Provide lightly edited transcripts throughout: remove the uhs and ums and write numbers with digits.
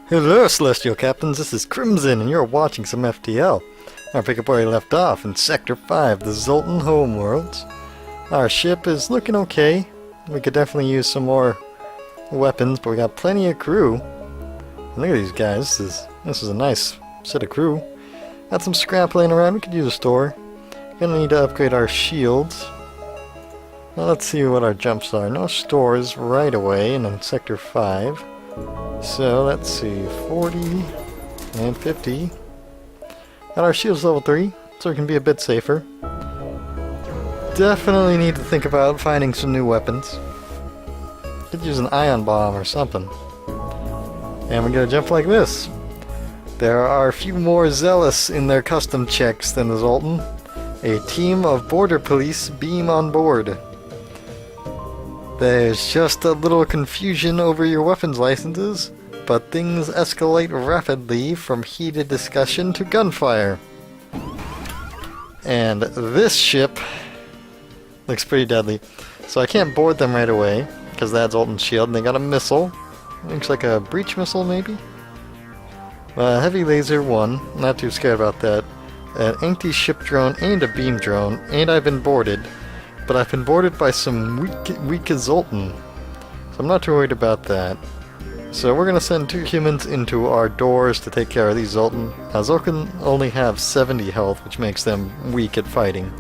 Hello, Celestial Captains, this is Crimson, and you're watching some FTL. I'll pick up where we left off in Sector 5, the Zoltan homeworlds. Our ship is looking okay. We could definitely use some more weapons, but we got plenty of crew. And look at these guys, this is a nice set of crew. Got some scrap laying around, we could use a store. Gonna need to upgrade our shields. Well, let's see what our jumps are. No stores right away, and in Sector 5. So, let's see, 40 and 50. Got our shields level 3, so we can be a bit safer. Definitely need to think about finding some new weapons. Could use an ion bomb or something. And we get a jump like this. There are a few more zealous in their custom checks than the Zoltan. A team of border police beam on board. There's just a little confusion over your weapons licenses, but things escalate rapidly from heated discussion to gunfire. And this ship looks pretty deadly. So I can't board them right away, because that's Zoltan's shield, and they got a missile. Looks like a breach missile, maybe? Heavy laser 1, not too scared about that. An anti-ship drone and a beam drone, and I've been boarded. But I've been boarded by some weak Zoltan, so I'm not too worried about that. So we're going to send 2 humans into our doors to take care of these Zoltan. Zoltan only have 70 health, which makes them weak at fighting.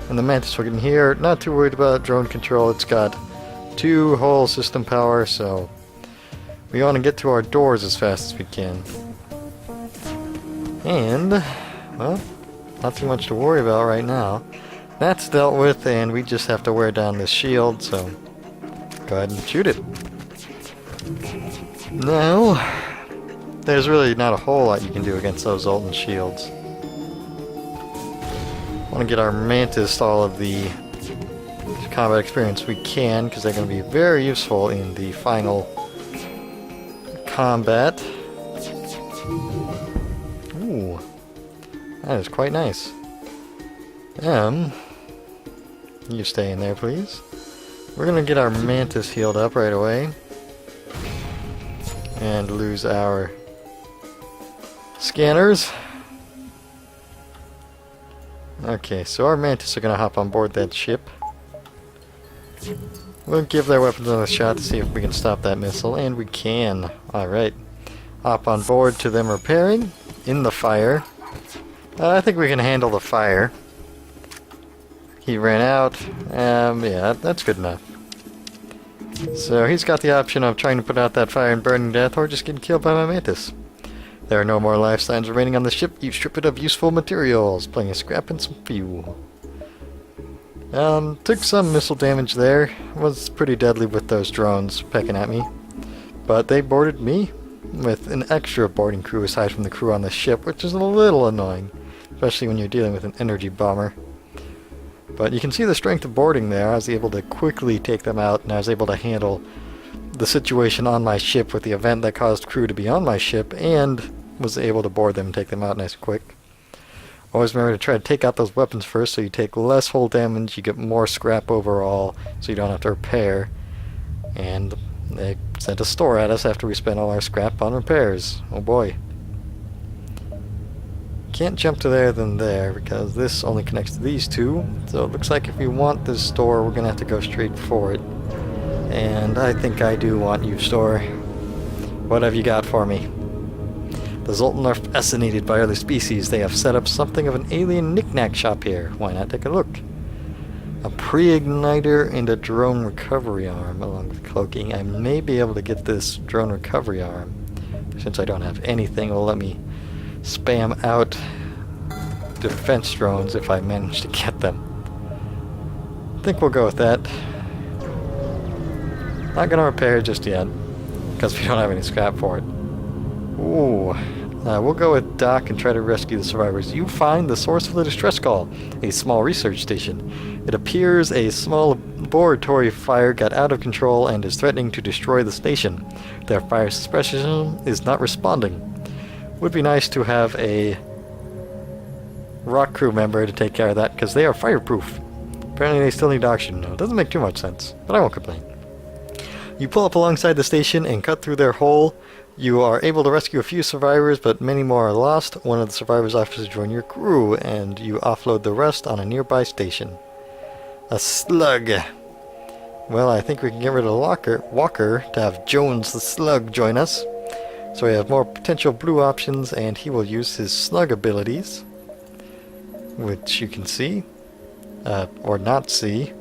And the Mantis we're getting here, not too worried about drone control. It's got 2 whole system power, so we want to get to our doors as fast as we can. And, well, not too much to worry about right now. That's dealt with, and we just have to wear down this shield, so go ahead and shoot it. Now, there's really not a whole lot you can do against those Zoltan shields. Want to get our Mantis all of the combat experience we can, because they're going to be very useful in the final combat. Ooh, that is quite nice. You stay in there, please. We're gonna get our Mantis healed up right away. And lose our scanners. Okay, so our Mantis are gonna hop on board that ship. We'll give their weapons another shot to see if we can stop that missile, and we can. Alright. Hop on board to them repairing. In the fire. I think we can handle the fire. He ran out. Yeah, that's good enough. So he's got the option of trying to put out that fire and burning death, or just getting killed by my Mantis. There are no more life signs remaining on the ship. You strip it of useful materials, plenty of scrap and some fuel. Took some missile damage there. Was pretty deadly with those drones pecking at me. But they boarded me with an extra boarding crew aside from the crew on the ship, which is a little annoying, especially when you're dealing with an energy bomber. But you can see the strength of boarding there. I was able to quickly take them out, and I was able to handle the situation on my ship with the event that caused crew to be on my ship, and was able to board them and take them out nice and quick. Always remember to try to take out those weapons first, so you take less hull damage, you get more scrap overall, so you don't have to repair. And they sent a store at us after we spent all our scrap on repairs. Oh boy. Can't jump to there than there because this only connects to these 2, so it looks like if we want this store we're gonna have to go straight for it. And I think I do want you, store. What have you got for me? The Zoltan are fascinated by other species. They have set up something of an alien knick-knack shop here. Why not take a look? A pre-igniter and a drone recovery arm along with cloaking. I may be able to get this drone recovery arm. Since I don't have anything, it will let me spam out defense drones if I manage to get them. I think we'll go with that. Not gonna repair just yet, because we don't have any scrap for it. Ooh. We'll go with Doc and try to rescue the survivors. You find the source of the distress call, a small research station. It appears a small laboratory fire got out of control and is threatening to destroy the station. Their fire suppression is not responding. Would be nice to have a rock crew member to take care of that, because they are fireproof. Apparently they still need oxygen. No, it doesn't make too much sense, but I won't complain. You pull up alongside the station and cut through their hull. You are able to rescue a few survivors, but many more are lost. One of the survivors offers to join your crew, and you offload the rest on a nearby station. A slug. Well, I think we can get rid of Walker to have Jones the Slug join us. So we have more potential blue options, and he will use his slug abilities, which you can see, or not see,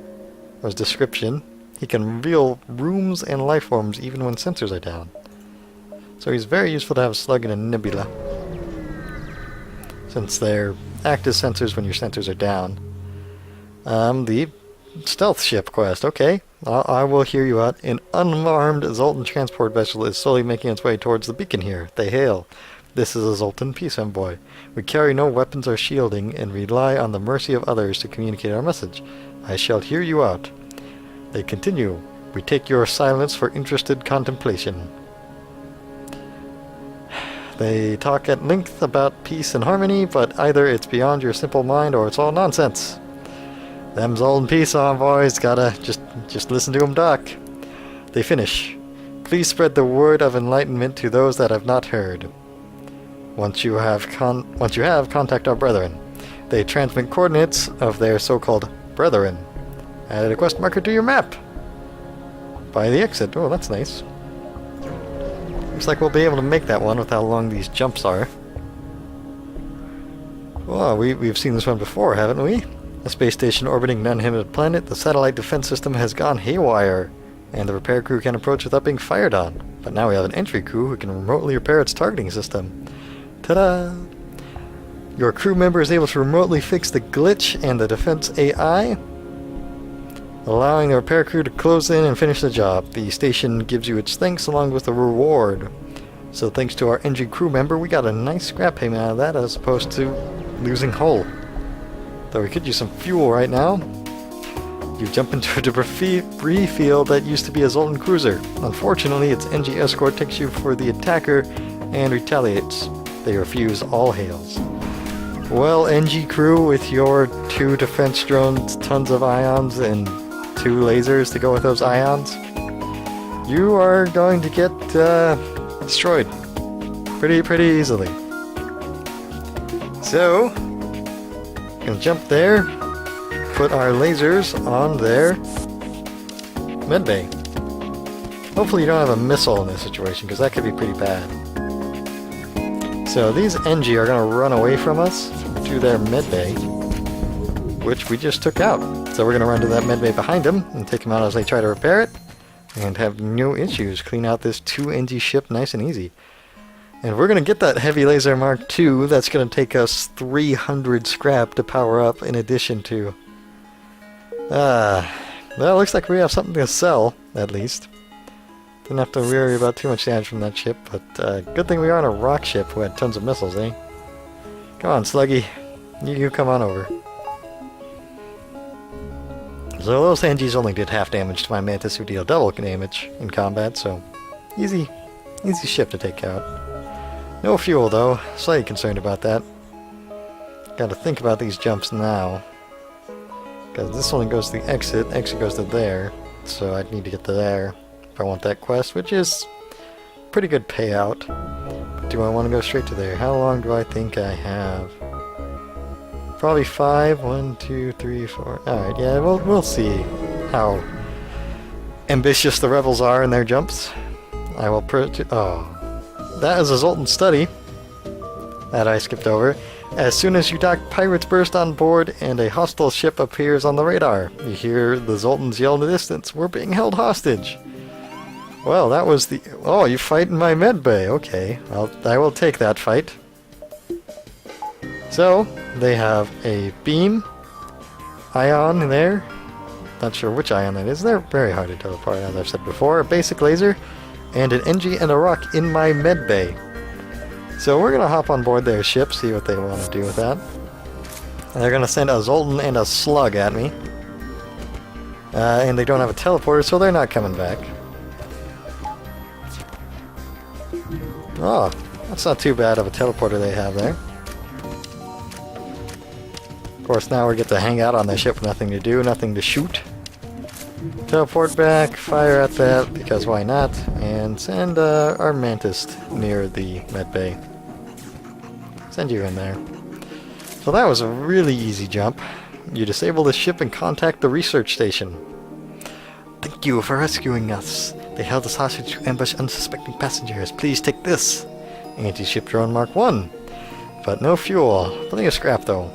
or his description. He can reveal rooms and life forms even when sensors are down. So he's very useful to have a slug in a nebula, since they're active sensors when your sensors are down. The stealth ship quest. Okay, I will hear you out. An unarmed Zoltan transport vessel is slowly making its way towards the beacon here. They hail. This is a Zoltan peace envoy. We carry no weapons or shielding and rely on the mercy of others to communicate our message. I shall hear you out. They continue. We take your silence for interested contemplation. They talk at length about peace and harmony, but either it's beyond your simple mind or it's all nonsense. Them Zoltan peace envoys gotta just listen to them talk. They finish. Please spread the word of enlightenment to those that have not heard. Once you have, contact our brethren. They transmit coordinates of their so-called brethren. Added a quest marker to your map. By the exit. Oh, that's nice. Looks like we'll be able to make that one with how long these jumps are. Well, we've seen this one before, haven't we? A space station orbiting an uninhabited planet, the satellite defense system has gone haywire, and the repair crew can approach without being fired on. But now we have an entry crew who can remotely repair its targeting system. Ta-da! Your crew member is able to remotely fix the glitch and the defense AI, allowing the repair crew to close in and finish the job. The station gives you its thanks along with a reward. So thanks to our NG crew member, we got a nice scrap payment out of that as opposed to losing hull. Though we could use some fuel right now. You jump into a debris field that used to be a Zoltan cruiser. Unfortunately, its NG escort takes you for the attacker and retaliates. They refuse all hails. Well, NG crew, with your 2 defense drones, tons of ions, and 2 lasers to go with those ions, you are going to get destroyed pretty easily. So, gonna jump there, put our lasers on their medbay. Hopefully you don't have a missile in this situation, because that could be pretty bad. So these NG are gonna run away from us to their medbay, which we just took out. So we're gonna run to that medbay behind them and take them out as they try to repair it, and have no issues. Clean out this 2 NG ship nice and easy. And we're going to get that Heavy Laser Mark II. That's going to take us 300 scrap to power up in addition to... well, it looks like we have something to sell, at least. Didn't have to worry about too much damage from that ship, but good thing we are on a rock ship who had tons of missiles, eh? Come on, Sluggy. You come on over. So those NGs only did half damage to my Mantis, who deal double damage in combat, so easy ship to take out. No fuel though, slightly concerned about that. Gotta think about these jumps now. Because this only goes to the exit goes to there, so I'd need to get to there if I want that quest, which is pretty good payout. But do I want to go straight to there? How long do I think I have? Probably 5. 1, 2, 3, 4. Alright, yeah, we'll see how ambitious the rebels are in their jumps. I will that is a Zoltan study that I skipped over. As soon as you dock, pirates burst on board and a hostile ship appears on the radar. You hear the Zoltans yell in the distance, "We're being held hostage!" Well, that was the... Oh, you fight in my medbay. Okay, I will take that fight. So, they have a beam, ion there. Not sure which ion that is. They're very hard to tell apart, as I've said before. A basic laser, and an NG and a rock in my medbay. So we're going to hop on board their ship, see what they want to do with that. And they're going to send a Zoltan and a slug at me. And they don't have a teleporter, so they're not coming back. Oh, that's not too bad of a teleporter they have there. Of course, now we get to hang out on the ship with nothing to do, nothing to shoot. Teleport back, fire at that, because why not, and send our Mantis near the med bay. Send you in there. So that was a really easy jump. You disable the ship and contact the research station. Thank you for rescuing us. They held us hostage to ambush unsuspecting passengers. Please take this. Anti-ship drone Mark 1. But no fuel. Plenty of scrap though.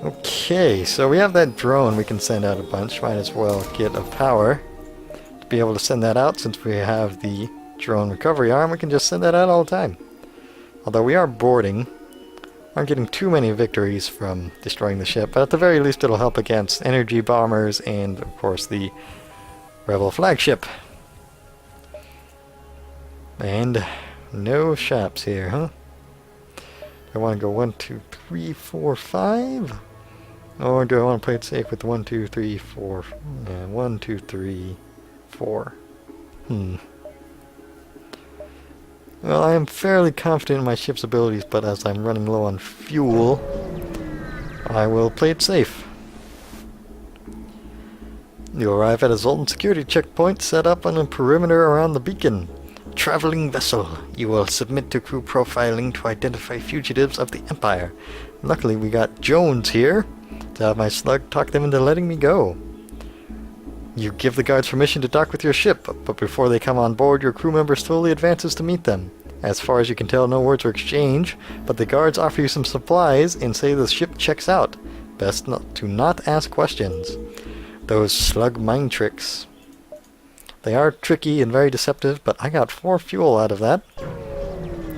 Okay, so we have that drone we can send out a bunch. Might as well get a power to be able to send that out. Since we have the drone recovery arm, we can just send that out all the time. Although we are boarding. Aren't getting too many victories from destroying the ship, but at the very least it'll help against energy bombers and, of course, the rebel flagship. And no shops here, huh? I want to go 1, 2, 3, 4, 5? Or do I want to play it safe with 1, 2, 3, 4? Yeah, 1, 2, 3, 4. Well, I am fairly confident in my ship's abilities, but as I'm running low on fuel, I will play it safe. You arrive at a Zoltan security checkpoint set up on a perimeter around the beacon. Traveling vessel. You will submit to crew profiling to identify fugitives of the Empire. Luckily, we got Jones here to have my slug talk them into letting me go. You give the guards permission to dock with your ship, but before they come on board, your crew member slowly advances to meet them. As far as you can tell, no words were exchanged, but the guards offer you some supplies and say the ship checks out. Best to not ask questions. Those slug mind tricks. They are tricky and very deceptive, but I got 4 fuel out of that.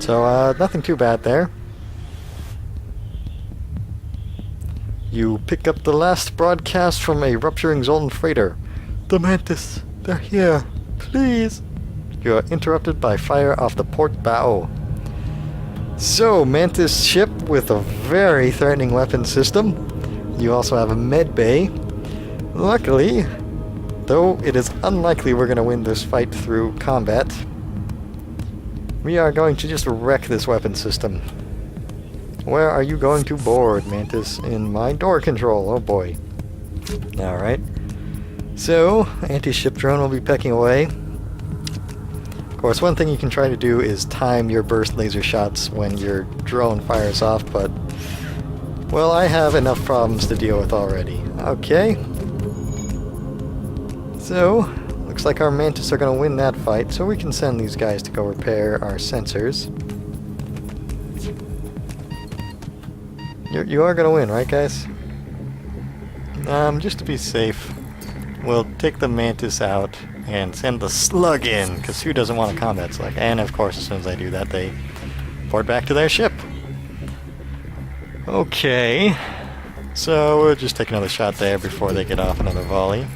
So, nothing too bad there. You pick up the last broadcast from a rupturing Zoltan freighter. The Mantis, they're here, please. You are interrupted by fire off the port bow. So, Mantis ship with a very threatening weapon system. You also have a med bay. Luckily, though it is unlikely we're going to win this fight through combat, we are going to just wreck this weapon system. Where are you going to board, Mantis? In my door control, oh boy. Alright. So, anti-ship drone will be pecking away. Of course, one thing you can try to do is time your burst laser shots when your drone fires off, but, well, I have enough problems to deal with already. Okay. So, looks like our Mantis are going to win that fight, so we can send these guys to go repair our sensors. You are going to win, right, guys? Just to be safe, we'll take the Mantis out and send the slug in, because who doesn't want a combat slug? And of course, as soon as I do that, they port back to their ship. Okay, so we'll just take another shot there before they get off another volley.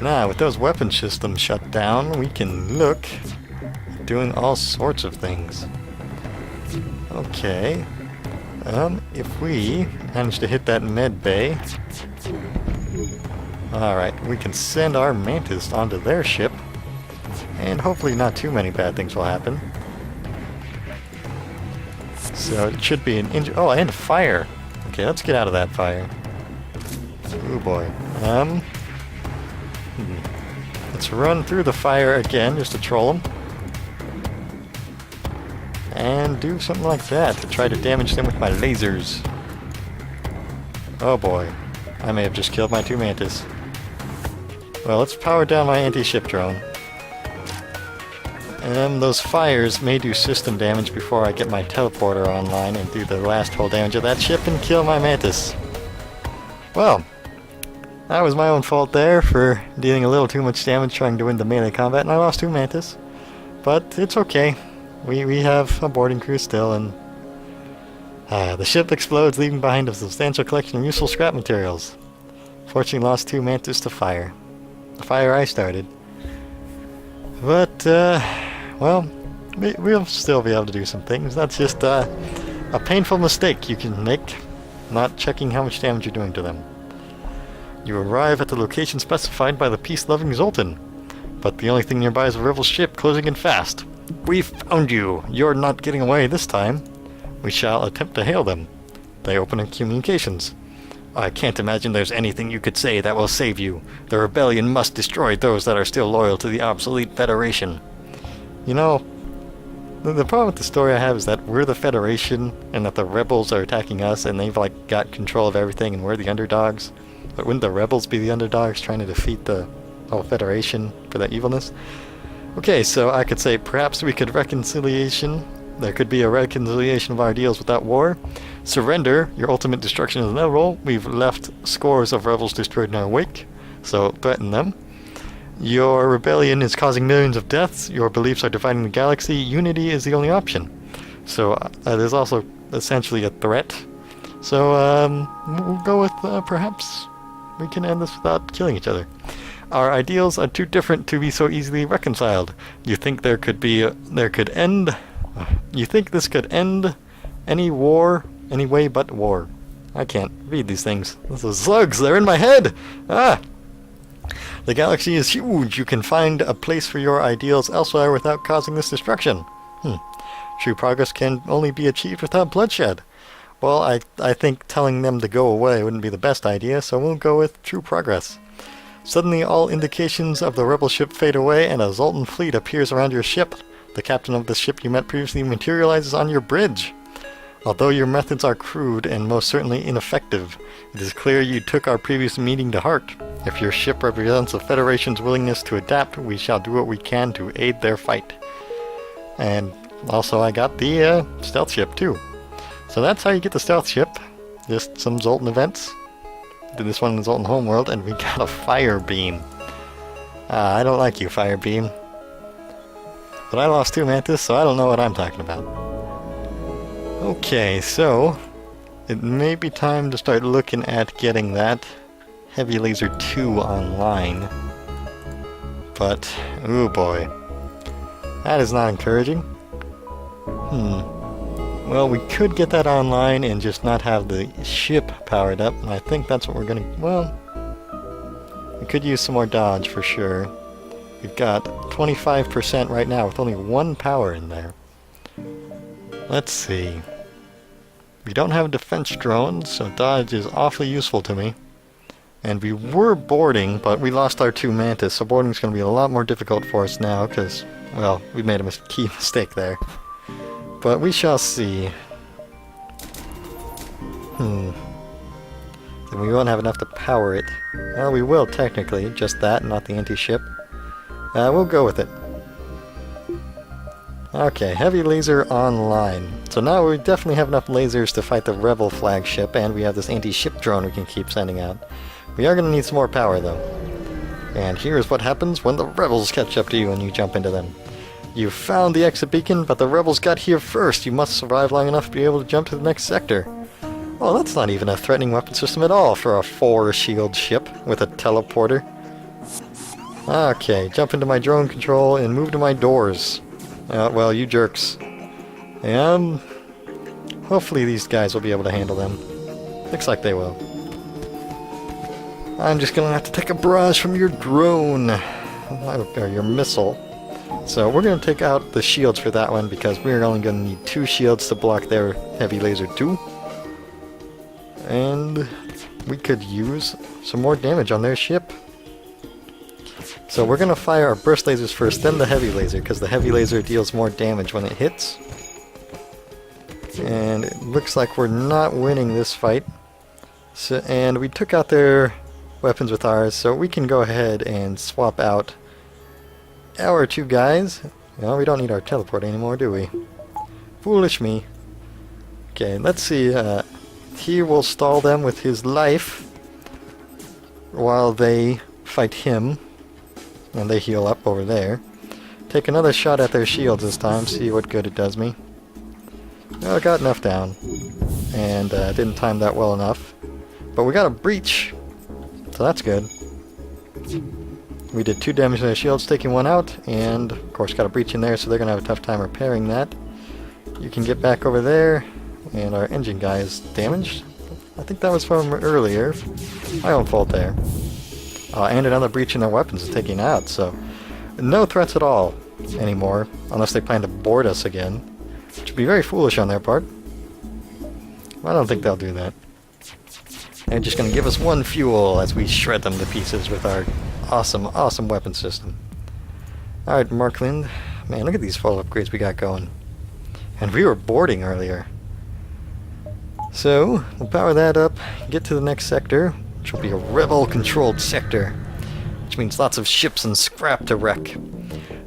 Now, with those weapon systems shut down, we can look at doing all sorts of things. Okay, if we manage to hit that med bay, alright, we can send our Mantis onto their ship, and hopefully not too many bad things will happen. So it should be an injury. Oh, and fire! Okay, let's get out of that fire. Oh boy. Let's run through the fire again, just to troll them. And do something like that, to try to damage them with my lasers. Oh boy. I may have just killed my 2 Mantis. Well, let's power down my anti-ship drone. Those fires may do system damage before I get my teleporter online and do the last hull damage of that ship and kill my Mantis. Well, that was my own fault there for dealing a little too much damage trying to win the melee combat, and I lost 2 Mantis. But it's okay. We have a boarding crew still, and the ship explodes, leaving behind a substantial collection of useful scrap materials. Fortunately lost 2 Mantis to fire. The fire I started. But, well, we'll still be able to do some things. That's just a painful mistake you can make, not checking how much damage you're doing to them. You arrive at the location specified by the peace-loving Zoltan, but the only thing nearby is a rebel ship closing in fast. We found you! You're not getting away this time. We shall attempt to hail them. They open in communications. I can't imagine there's anything you could say that will save you. The rebellion must destroy those that are still loyal to the obsolete Federation. You know, the problem with the story I have is that we're the Federation, and that the rebels are attacking us, and they've like got control of everything, and we're the underdogs. But wouldn't the rebels be the underdogs trying to defeat the whole Federation for that evilness? Okay, so I could say perhaps we could there could be a reconciliation of our deals without war. Surrender, your ultimate destruction is inevitable. We've left scores of rebels destroyed in our wake, so threaten them. Your rebellion is causing millions of deaths. Your beliefs are dividing the galaxy. Unity is the only option. So there's also essentially a threat. So we'll go with perhaps we can end this without killing each other. Our ideals are too different to be so easily reconciled. You think this could end any war, any way but war. I can't read these things. Those are slugs, they're in my head! Ah! The galaxy is huge. You can find a place for your ideals elsewhere without causing this destruction. True progress can only be achieved without bloodshed. Well, I think telling them to go away wouldn't be the best idea, so we'll go with true progress. Suddenly all indications of the rebel ship fade away and a Zoltan fleet appears around your ship. The captain of the ship you met previously materializes on your bridge. Although your methods are crude and most certainly ineffective, it is clear you took our previous meeting to heart. If your ship represents the Federation's willingness to adapt, we shall do what we can to aid their fight. And also I got the stealth ship too. So that's how you get the stealth ship. Just some Zoltan events. Did this one in the Zoltan homeworld, and we got a fire beam. I don't like you, fire beam. But I lost 2 Mantis, so I don't know what I'm talking about. Okay, so it may be time to start looking at getting that Heavy Laser 2 online. But, oh boy. That is not encouraging. Well, we could get that online and just not have the ship powered up, and I think that's what we're gonna... Well, we could use some more dodge for sure. We've got 25% right now with only 1 power in there. Let's see. We don't have defense drones, so dodge is awfully useful to me. And we were boarding, but we lost our 2 Mantis, so boarding's going to be a lot more difficult for us now, because, well, we made a key mistake there. But we shall see. Then we won't have enough to power it. Well, we will, technically, just that, not the anti-ship. We'll go with it. Okay, heavy laser online. So now we definitely have enough lasers to fight the rebel flagship, and we have this anti-ship drone we can keep sending out. We are going to need some more power, though. And here's what happens when the rebels catch up to you and you jump into them. You found the exit beacon, but the rebels got here first. You must survive long enough to be able to jump to the next sector. Well, that's not even a threatening weapon system at all for a 4-shield ship with a teleporter. Okay, jump into my drone control and move to my doors. Well, you jerks. And hopefully these guys will be able to handle them. Looks like they will. I'm just gonna have to take a barrage from your drone. Or your missile. So we're gonna take out the shields for that one because we're only gonna need 2 shields to block their heavy laser 2. And we could use some more damage on their ship. So we're going to fire our burst lasers first, then the heavy laser, because the heavy laser deals more damage when it hits. And it looks like we're not winning this fight. So, and we took out their weapons with ours, so we can go ahead and swap out our 2 guys. Well, we don't need our teleport anymore, do we? Foolish me. Okay, let's see. He will stall them with his life while they fight him. And they heal up over there. Take another shot at their shields this time, see what good it does me. Oh, I got enough down. And didn't time that well enough. But we got a breach, so that's good. We did 2 damage to their shields, taking 1 out, and of course got a breach in there, so they're going to have a tough time repairing that. You can get back over there, and our engine guy is damaged. I think that was from earlier. My own fault there. And another breach in their weapons is taking out, so no threats at all anymore, unless they plan to board us again, which would be very foolish on their part. I don't think they'll do that. They're just going to give us 1 fuel as we shred them to pieces with our awesome, awesome weapon system. Alright, Markland. Man, look at these full upgrades we got going. And we were boarding earlier. So, we'll power that up, get to the next sector, which will be a rebel-controlled sector, which means lots of ships and scrap to wreck.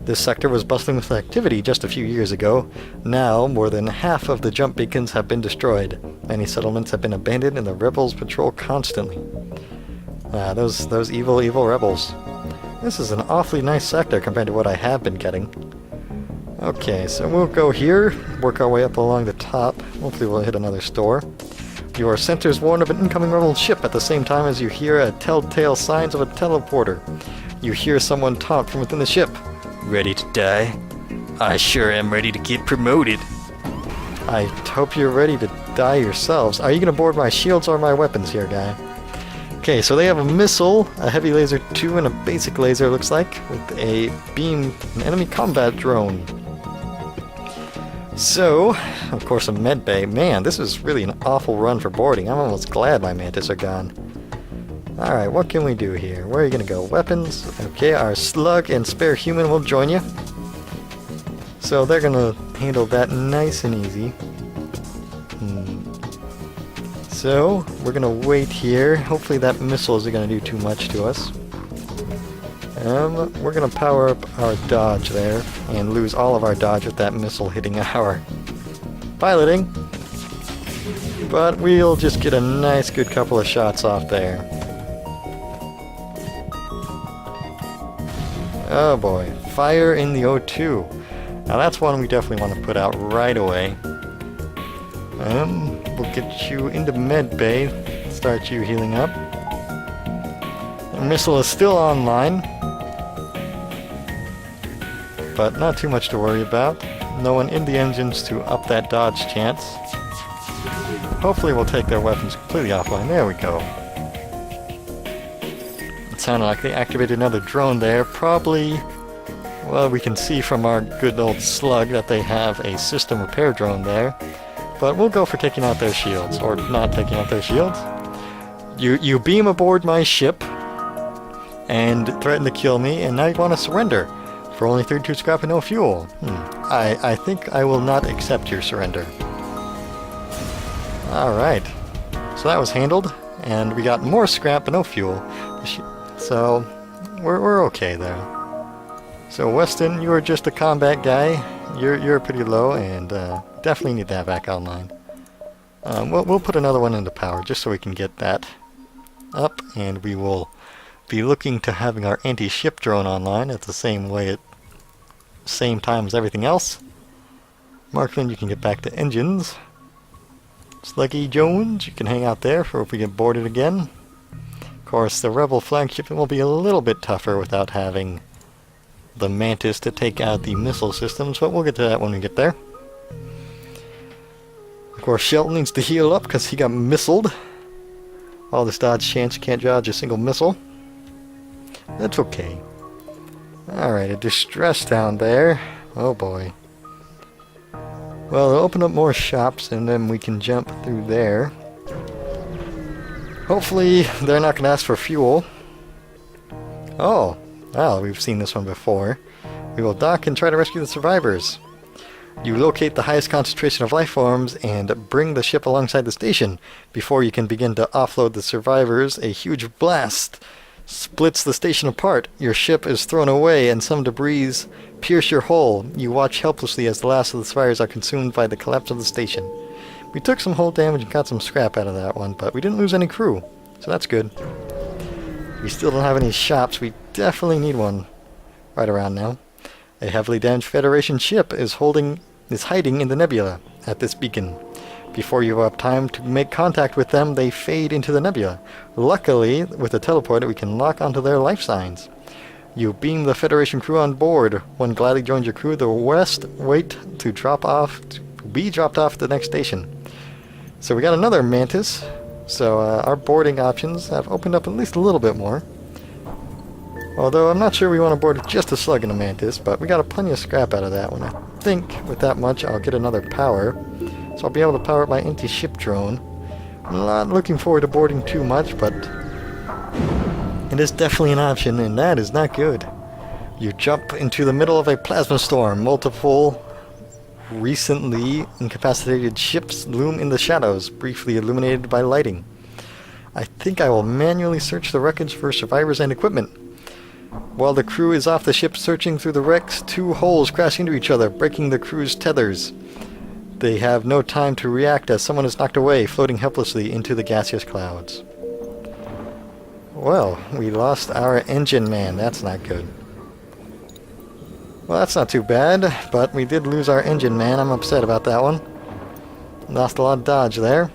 This sector was bustling with activity just a few years ago. Now, more than half of the jump beacons have been destroyed. Many settlements have been abandoned and the rebels patrol constantly. Those evil, evil rebels. This is an awfully nice sector compared to what I have been getting. Okay, so we'll go here, work our way up along the top. Hopefully we'll hit another store. Your sensors warn of an incoming rebel ship at the same time as you hear a telltale signs of a teleporter. You hear someone taunt from within the ship. Ready to die? I sure am ready to get promoted. I hope you're ready to die yourselves. Are you going to board my shields or my weapons here, guy? Okay, so they have a missile, a heavy laser 2, and a basic laser, looks like, with a beam, an enemy combat drone. So, of course, a med bay. Man, this is really an awful run for boarding. I'm almost glad my mantis are gone. Alright, what can we do here? Where are you going to go? Weapons. Okay, our slug and spare human will join you. So they're going to handle that nice and easy. So, we're going to wait here. Hopefully that missile isn't going to do too much to us. We're going to power up our dodge there and lose all of our dodge with that missile hitting our piloting. But we'll just get a nice good couple of shots off there. Oh boy, fire in the O2. Now that's one we definitely want to put out right away. We'll get you into med bay, start you healing up. The missile is still online, but not too much to worry about. No one in the engines to up that dodge chance. Hopefully we'll take their weapons completely offline. There we go. It sounded like they activated another drone there. Probably, well, we can see from our good old slug that they have a system repair drone there. But we'll go for taking out their shields, or not taking out their shields. You beam aboard my ship and threaten to kill me, and now you want to surrender for only 32 scrap and no fuel. I think I will not accept your surrender. Alright, so that was handled, and we got more scrap but no fuel. So, we're okay there. So Weston, you are just a combat guy. You're pretty low, and definitely need that back online. We'll put another one into power just so we can get that up, and we will be looking to having our anti-ship drone online at the same time as everything else. Markland, you can get back to engines. Sluggy Jones, you can hang out there for if we get boarded again. Of course, the Rebel flagship will be a little bit tougher without having the Mantis to take out the missile systems, but we'll get to that when we get there. Of course, Shelton needs to heal up because he got missiled. All this dodge chance, you can't dodge a single missile. That's okay. Alright, a distress down there. Oh boy. Well, they'll open up more shops and then we can jump through there. Hopefully they're not going to ask for fuel. Oh, well, we've seen this one before. We will dock and try to rescue the survivors. You locate the highest concentration of life forms and bring the ship alongside the station. Before you can begin to offload the survivors, a huge blast splits the station apart. Your ship is thrown away and some debris pierce your hull. You watch helplessly as the last of the survivors are consumed by the collapse of the station. We took some hull damage and got some scrap out of that one, but we didn't lose any crew, so that's good. We still don't have any shops. We definitely need one right around now. A heavily damaged Federation ship is hiding in the nebula at this beacon. Before you have time to make contact with them, they fade into the nebula. Luckily, with the teleporter, we can lock onto their life signs. You beam the Federation crew on board. One gladly joins your crew. The rest wait to be dropped off at the next station. So we got another Mantis. So our boarding options have opened up at least a little bit more. Although I'm not sure we want to board just a slug and a Mantis, but we got plenty of scrap out of that one. I think with that much I'll get another power. So I'll be able to power up my anti-ship drone, Not looking forward to boarding too much, but it is definitely an option, and that is not good. You jump into the middle of a plasma storm. Multiple recently incapacitated ships loom in the shadows, briefly illuminated by lighting. I think I will manually search the wreckage for survivors and equipment. While the crew is off the ship searching through the wrecks, two holes crash into each other, breaking the crew's tethers. They have no time to react as someone is knocked away, floating helplessly into the gaseous clouds. Well, we lost our engine man. That's not good. Well, that's not too bad, but we did lose our engine man. I'm upset about that one. Lost a lot of dodge there.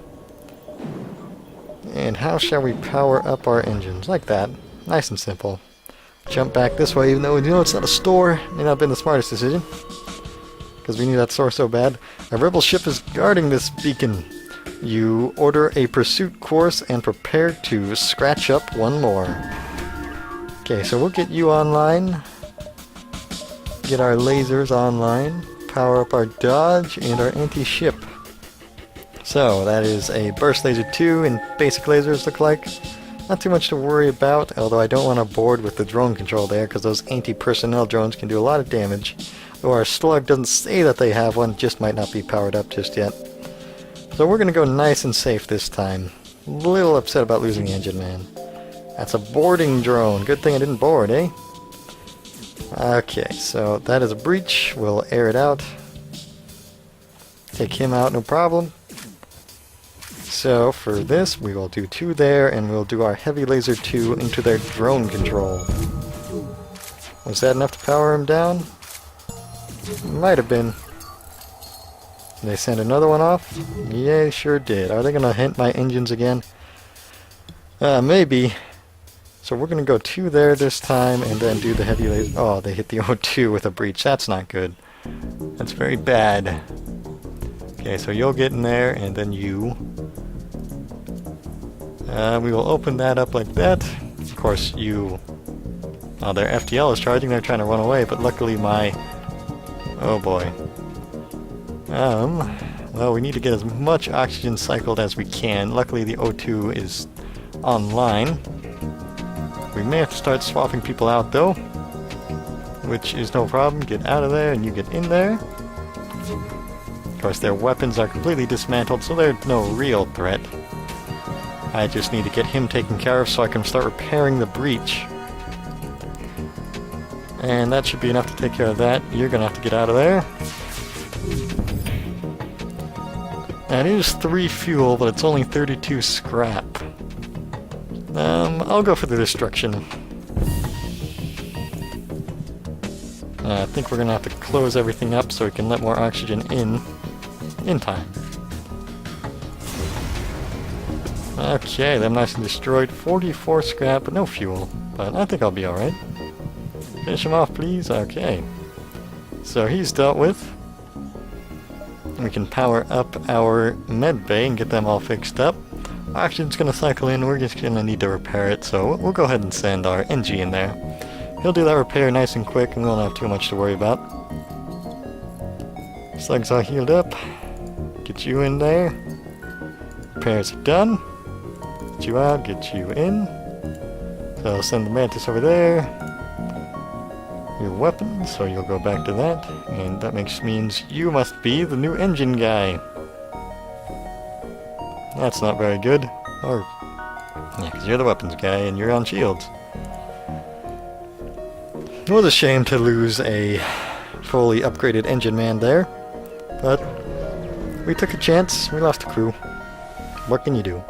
And how shall we power up our engines? Like that. Nice and simple. Jump back this way, even though we know it's not a store. May not have been the smartest decision, because we need that store so bad. A rebel ship is guarding this beacon. You order a pursuit course and prepare to scratch up one more. Okay, so we'll get you online. Get our lasers online. Power up our dodge and our anti-ship. So, that is a burst laser 2 and basic lasers look like. Not too much to worry about, although I don't want to board with the drone control there, because those anti-personnel drones can do a lot of damage. Though our slug doesn't say that they have one, just might not be powered up just yet. So we're going to go nice and safe this time. A little upset about losing the engine man. That's a boarding drone. Good thing I didn't board, eh? Okay, so that is a breach. We'll air it out. Take him out, no problem. So for this, we will do 2 there, and we'll do our heavy laser 2 into their drone control. Was that enough to power him down? Might have been. Did they send another one off? Yeah, sure did. Are they going to hit my engines again? Maybe. So we're going to go 2 there this time, and then do the heavy laser. Oh, they hit the O2 with a breach. That's not good. That's very bad. Okay, so you'll get in there, and then you. We will open that up like that. Of course, you... Oh, their FTL is charging. They're trying to run away, but luckily my... Oh boy. Well, we need to get as much oxygen cycled as we can. Luckily, the O2 is online. We may have to start swapping people out, though, which is no problem. Get out of there, and you get in there. Of course, their weapons are completely dismantled, so they're no real threat. I just need to get him taken care of so I can start repairing the breach. And that should be enough to take care of that. You're gonna have to get out of there. And it is 3 fuel, but it's only 32 scrap. I'll go for the destruction. I think we're gonna have to close everything up so we can let more oxygen in time. Okay, them nice and destroyed. 44 scrap, but no fuel. But I think I'll be alright. Finish him off, please. Okay. So he's dealt with. We can power up our med bay and get them all fixed up. Oxygen's gonna cycle in, we're just gonna need to repair it, so we'll go ahead and send our NG in there. He'll do that repair nice and quick, and we won't have too much to worry about. Slugs all healed up. Get you in there. Repairs are done. Get you out, get you in. So I'll send the Mantis over there. Your weapons, so you'll go back to that. And that means you must be the new engine guy. That's not very good. Or, yeah, because you're the weapons guy and you're on shields. It was a shame to lose a fully upgraded engine man there, but we took a chance. We lost a crew. What can you do?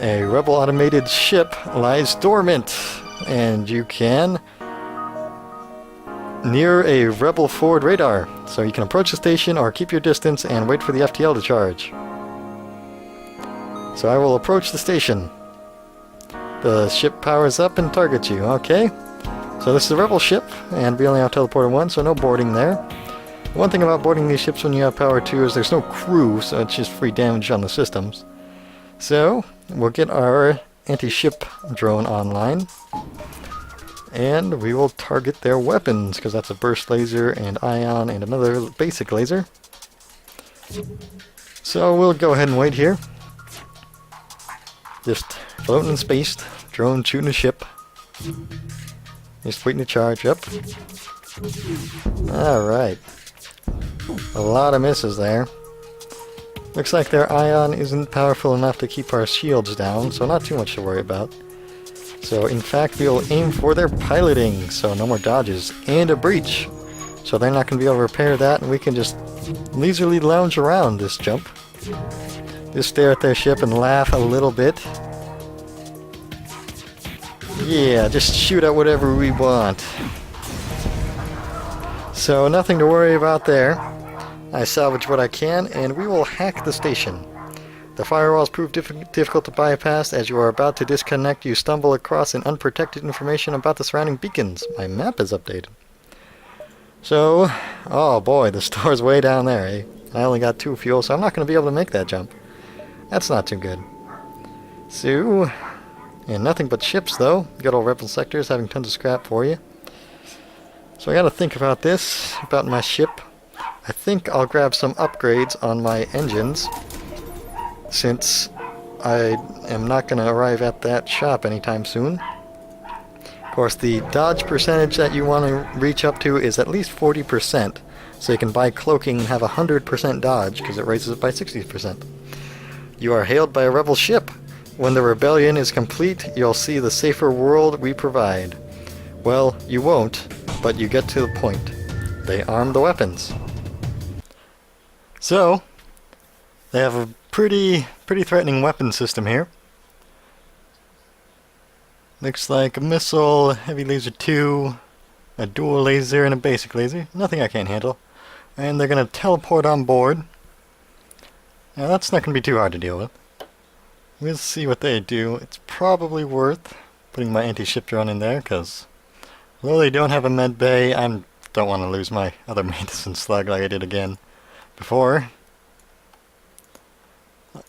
A rebel automated ship lies dormant, and you can near a rebel forward radar, so you can approach the station or keep your distance and wait for the FTL to charge. So I will approach the station. The ship powers up and targets you. Okay. So this is a rebel ship, and we only have teleporter 1, so no boarding there. One thing about boarding these ships when you have power 2 is there's no crew, so it's just free damage on the systems. So we'll get our anti-ship drone online, and we will target their weapons, because that's a burst laser and ion and another basic laser. So we'll go ahead and wait here. Just floating in space, drone shooting a ship. Just waiting to charge up. Alright. A lot of misses there. Looks like their ion isn't powerful enough to keep our shields down, so not too much to worry about. So in fact we'll aim for their piloting, so no more dodges, and a breach. So they're not going to be able to repair that, and we can just leisurely lounge around this jump. Just stare at their ship and laugh a little bit. Yeah, just shoot at whatever we want. So nothing to worry about there. I salvage what I can, and we will hack the station. The firewalls prove difficult to bypass. As you are about to disconnect, you stumble across an unprotected information about the surrounding beacons. My map is updated. So, oh boy, the store's way down there, eh? I only got 2 fuel, so I'm not going to be able to make that jump. That's not too good. So, and nothing but ships though. Good old rebel sectors having tons of scrap for you. So I gotta think about this, about my ship. I think I'll grab some upgrades on my engines, since I am not going to arrive at that shop anytime soon. Of course, the dodge percentage that you want to reach up to is at least 40%, so you can buy cloaking and have 100% dodge, because it raises it by 60%. You are hailed by a rebel ship. When the rebellion is complete, you'll see the safer world we provide. Well, you won't, but you get to the point. They arm the weapons. So, they have a pretty threatening weapon system here. Looks like a missile, heavy laser 2, a dual laser, and a basic laser. Nothing I can't handle. And they're going to teleport on board. Now that's not going to be too hard to deal with. We'll see what they do. It's probably worth putting my anti-ship drone in there, because although they don't have a med bay, I don't want to lose my other medicine slug like I did again before.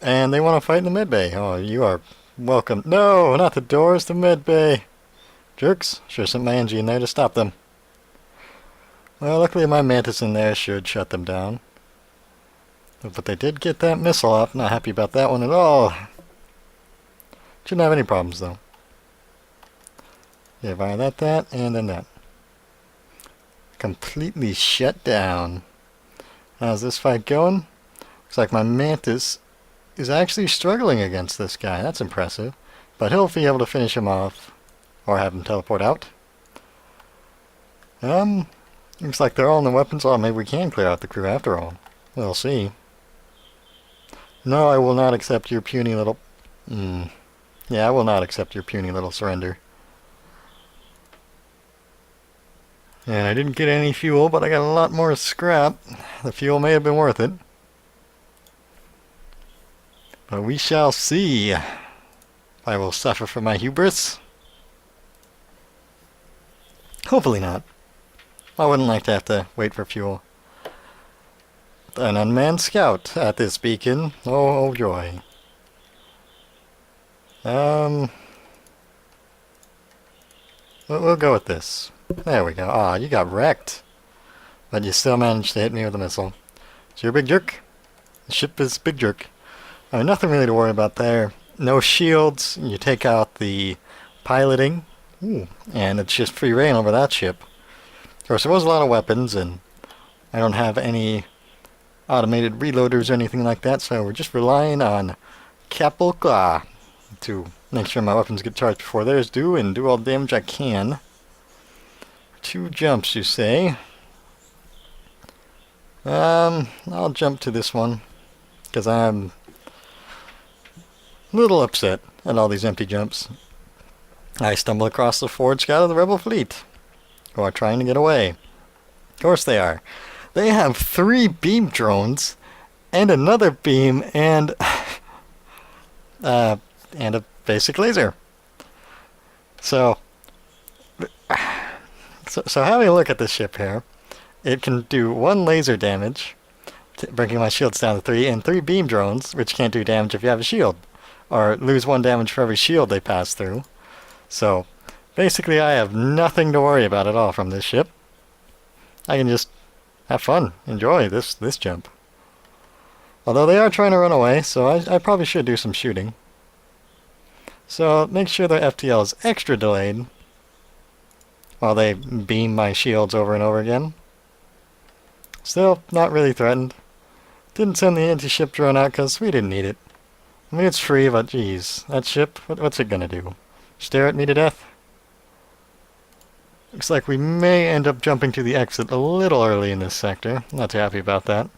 And they want to fight in the med bay. Oh, you are welcome. No, not the doors, the med bay. Jerks. Should have sent my NG in there to stop them. Well, luckily my mantis in there should shut them down. But they did get that missile off. Not happy about that one at all. Shouldn't have any problems though. Yeah, fire that, and then that. Completely shut down. How's this fight going? Looks like my mantis is actually struggling against this guy. That's impressive. But he'll be able to finish him off. Or have him teleport out. Looks like they're all in the weapons. Oh, maybe we can clear out the crew after all. We'll see. No, I will not accept your puny little... Yeah, I will not accept your puny little surrender. And I didn't get any fuel, but I got a lot more scrap. The fuel may have been worth it. But we shall see if I will suffer for my hubris. Hopefully not. I wouldn't like to have to wait for fuel. An unmanned scout at this beacon. Oh joy. We'll go with this. There we go. Ah, you got wrecked. But you still managed to hit me with a missile. So you're a big jerk. The ship is a big jerk. I mean, nothing really to worry about there. No shields. You take out the piloting. Ooh, and it's just free reign over that ship. Of course, there was a lot of weapons, and I don't have any automated reloaders or anything like that, so we're just relying on Kapulka to make sure my weapons get charged before theirs do, and do all the damage I can. 2 jumps, you say? I'll jump to this one, because I'm a little upset at all these empty jumps. I stumble across the forward scout of the rebel fleet, who are trying to get away. Of course they are. They have 3 beam drones, and another beam, and a basic laser. So having a look at this ship here, it can do 1 laser damage, bringing my shields down to 3, and 3 beam drones, which can't do damage if you have a shield, or lose 1 damage for every shield they pass through. So basically I have nothing to worry about at all from this ship. I can just have fun, enjoy this jump. Although they are trying to run away, so I probably should do some shooting. So make sure the FTL is extra delayed while they beam my shields over and over again. Still, not really threatened. Didn't send the anti-ship drone out because we didn't need it. I mean, it's free, but geez, that ship, what's it gonna do? Stare at me to death? Looks like we may end up jumping to the exit a little early in this sector. Not too happy about that.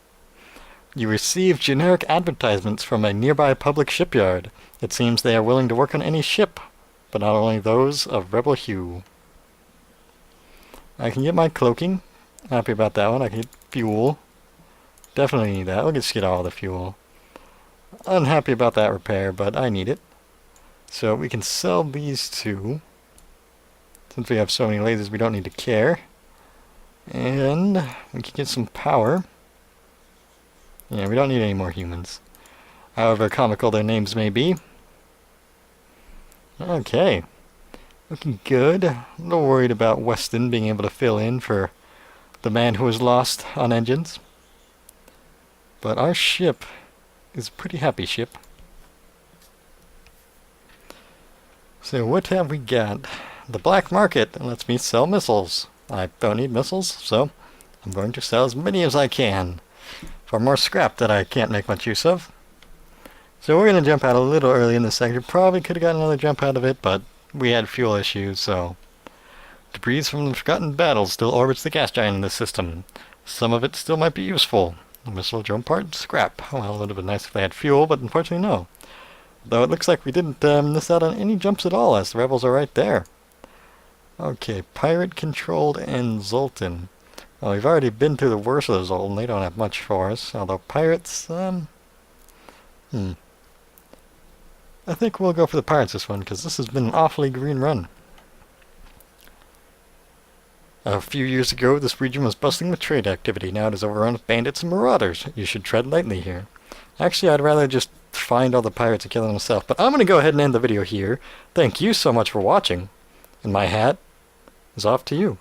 You receive generic advertisements from a nearby public shipyard. It seems they are willing to work on any ship, but not only those of rebel hue. I can get my cloaking. Happy about that one. I can get fuel. Definitely need that. We'll just get all the fuel. Unhappy about that repair, but I need it. So we can sell these two. Since we have so many lasers, we don't need to care. And we can get some power. Yeah, we don't need any more humans. However comical their names may be. Okay. Looking good. A little worried about Weston being able to fill in for the man who was lost on engines. But our ship is a pretty happy ship. So what have we got? The black market lets me sell missiles. I don't need missiles, so I'm going to sell as many as I can for more scrap that I can't make much use of. So we're going to jump out a little early in this sector. Probably could have got another jump out of it, but we had fuel issues, so... Debris from the forgotten battle still orbits the gas giant in this system. Some of it still might be useful. The missile drone part, scrap. Well, it would have been nice if they had fuel, but unfortunately no. Though it looks like we didn't miss out on any jumps at all, as the rebels are right there. Okay, Pirate Controlled and Zoltan. Well, we've already been through the worst of the Zoltan. They don't have much for us. Although Pirates, I think we'll go for the Pirates this one, because this has been an awfully green run. A few years ago, this region was bustling with trade activity. Now it is overrun with bandits and marauders. You should tread lightly here. Actually, I'd rather just find all the pirates and kill them myself. But I'm going to go ahead and end the video here. Thank you so much for watching. And my hat is off to you.